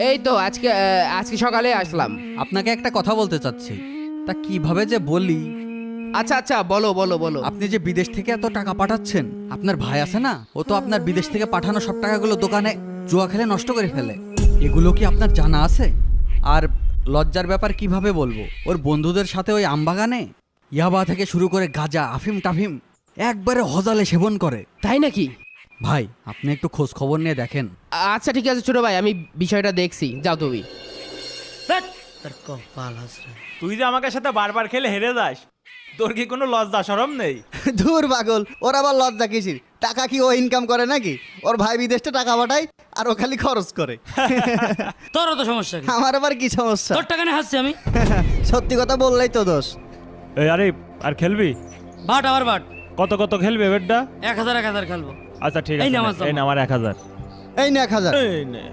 এই তো আজকে সকালে আসলাম। আপনাকে একটা কথা বলতে চাচ্ছি, তা কিভাবে যে বলি। আচ্ছা আচ্ছা, বলো বলো বলো। আপনি যে বিদেশ থেকে এত টাকা পাঠাচ্ছেন, আপনার ভাই আছে না, ও তো আপনার বিদেশ থেকে পাঠানো সব টাকাগুলো দোকানে জুয়া খেলে নষ্ট করে ফেলে। এগুলো কি আপনার জানা আছে? আর লজ্জার ব্যাপার কিভাবে বলবো, ওর বন্ধুদের সাথে ওই আমবাগানে ইয়াবা থেকে শুরু করে গাঁজা আফিম টাফিম একবারে হজালে সেবন করে। তাই নাকি? ভাই আপনি একটু খোঁজ খবর নিয়ে দেখেন। আচ্ছা ঠিক আছে ছোট ভাই, আমি বিষয়টা দেখছি, যাও তুমি। তার কপাল হাসরে। তুই যে আমাকে সাথে বারবার খেলে হেরে যাস, তোর কি কোনো লজ্জা শরম নেই? দূর পাগল, ওর আবার লজ্জা কিসির? টাকা কি ও ইনকাম করে নাকি? ওর ভাই বিদেশে টাকা পাঠায় আর ও খালি খরচ করে। তোর তো সমস্যা কি? আমার আবার কি সমস্যা? তোর টাকা নিয়ে হাসছি আমি। সত্যি কথা বললেই তো দোষ। এই আরে আর খেলবি? বাট আবার বাট। কত কত খেলবে বেডটা? 1000 খেলবো। আচ্ছা ঠিক এই আছে, নে আমার এই না আমার 1000। এই না 1000। এই নে।